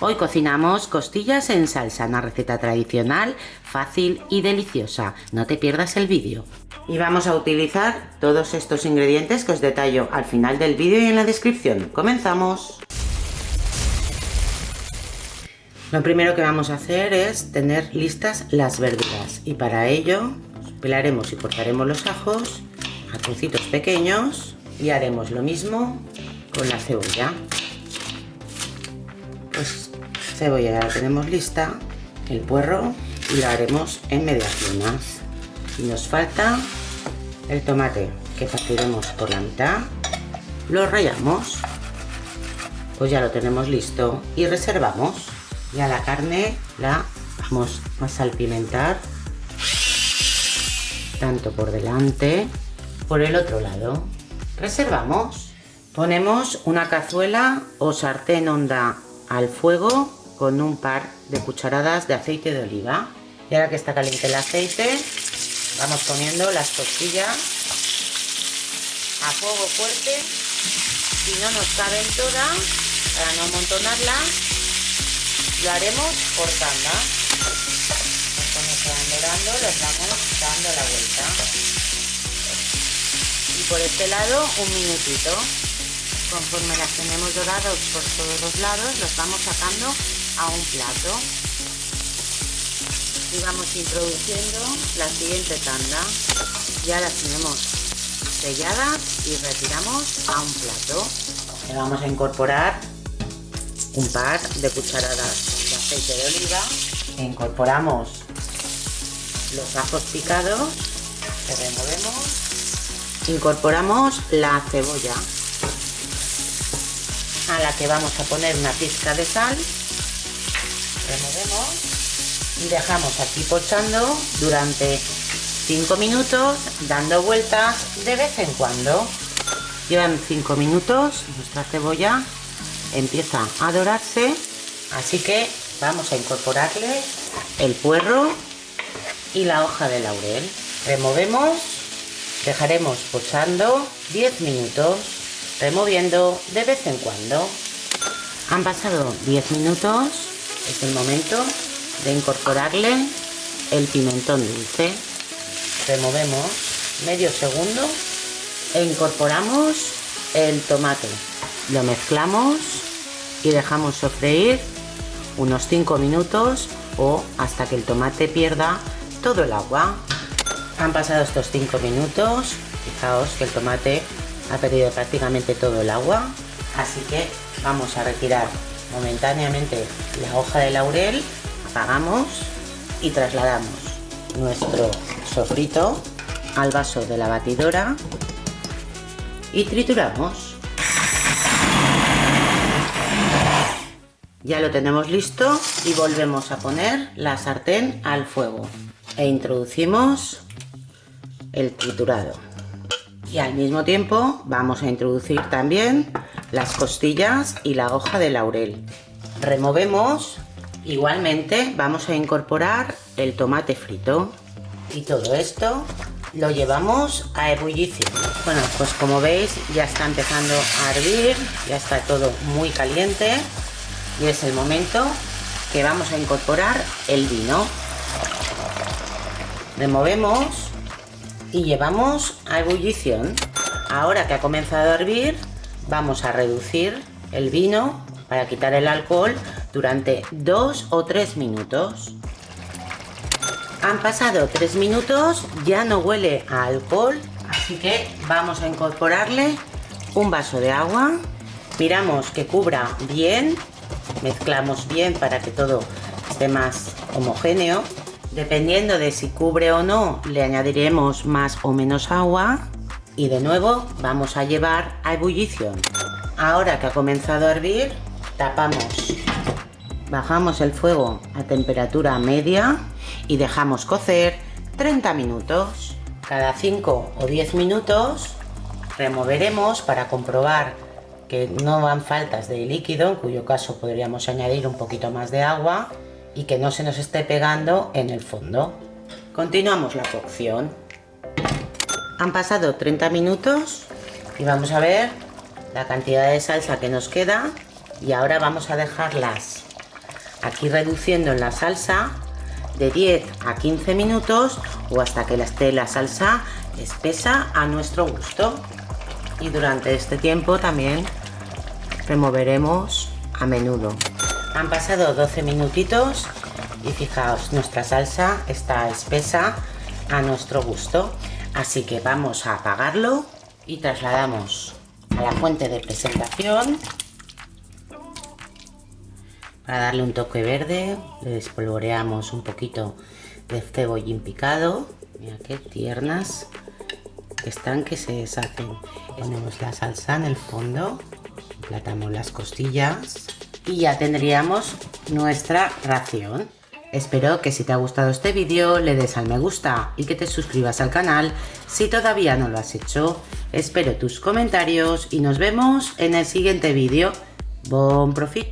Hoy cocinamos costillas en salsa, una receta tradicional, fácil y deliciosa. No te pierdas el vídeo. Y vamos a utilizar todos estos ingredientes que os detallo al final del vídeo y en la descripción. ¡Comenzamos! Lo primero que vamos a hacer es tener listas las verduras y para ello pelaremos y cortaremos los ajos a trocitos pequeños y haremos lo mismo con la cebolla. Pues cebolla ya la tenemos lista, el puerro y lo haremos en medialunas. Y nos falta el tomate que partiremos por la mitad, lo rallamos, pues ya lo tenemos listo y reservamos. Ya la carne la vamos a salpimentar tanto por delante, por el otro lado. Reservamos. Ponemos una cazuela o sartén honda al fuego con un par de cucharadas de aceite de oliva. Y ahora que está caliente el aceite, vamos poniendo las costillas a fuego fuerte. Si no nos caben todas, para no amontonarlas, lo haremos por tanda. Cuando se van dorando, les vamos dando la vuelta. Y por este lado, un minutito. Conforme las tenemos dorados por todos los lados, los vamos sacando a un plato. Y vamos introduciendo la siguiente tanda. Ya las tenemos selladas y retiramos a un plato. Le vamos a incorporar un par de cucharadas de aceite de oliva. Incorporamos los ajos picados, que removemos. Incorporamos la cebolla, a la que vamos a poner una pizca de sal. Removemos y dejamos aquí pochando durante 5 minutos, dando vueltas de vez en cuando. Llevan 5 minutos, nuestra cebolla empieza a dorarse, así que vamos a incorporarle el puerro y la hoja de laurel. Removemos, dejaremos pochando 10 minutos, removiendo de vez en cuando. Han pasado 10 minutos, es el momento de incorporarle el pimentón dulce. Removemos medio segundo e incorporamos el tomate. Lo mezclamos y dejamos sofreír unos 5 minutos o hasta que el tomate pierda todo el agua. Han pasado estos 5 minutos, fijaos que el tomate ha perdido prácticamente todo el agua, así que vamos a retirar momentáneamente la hoja de laurel, apagamos y trasladamos nuestro sofrito al vaso de la batidora y trituramos. Ya lo tenemos listo y volvemos a poner la sartén al fuego e introducimos el triturado. Y al mismo tiempo vamos a introducir también las costillas y la hoja de laurel. Removemos. Igualmente vamos a incorporar el tomate frito. Y todo esto lo llevamos a ebullición. Bueno, pues como veis ya está empezando a hervir, ya está todo muy caliente. Y es el momento que vamos a incorporar el vino. Removemos y llevamos a ebullición. Ahora que ha comenzado a hervir, vamos a reducir el vino para quitar el alcohol durante 2 o 3 minutos. Han pasado 3 minutos, ya no huele a alcohol, así que vamos a incorporarle un vaso de agua. Miramos que cubra bien, mezclamos bien para que todo esté más homogéneo. Dependiendo de si cubre o no, le añadiremos más o menos agua y de nuevo vamos a llevar a ebullición. Ahora que ha comenzado a hervir, tapamos, bajamos el fuego a temperatura media y dejamos cocer 30 minutos. Cada 5 o 10 minutos removeremos para comprobar que no van faltas de líquido, en cuyo caso podríamos añadir un poquito más de agua y que no se nos esté pegando en el fondo. Continuamos la cocción. Han pasado 30 minutos y vamos a ver la cantidad de salsa que nos queda y ahora vamos a dejarlas Aquí reduciendo la salsa de 10 a 15 minutos o hasta que esté la salsa espesa a nuestro gusto. Y durante este tiempo también removeremos a menudo. Han pasado 12 minutitos y fijaos, nuestra salsa está espesa a nuestro gusto. Así que vamos a apagarlo y trasladamos a la fuente de presentación. Para darle un toque verde, le espolvoreamos un poquito de cebollín picado. Mira qué tiernas están, que se deshacen. Ponemos la salsa en el fondo, emplatamos las costillas y ya tendríamos nuestra ración. Espero que si te ha gustado este vídeo le des al me gusta y que te suscribas al canal si todavía no lo has hecho. Espero tus comentarios y nos vemos en el siguiente vídeo. Bon profit!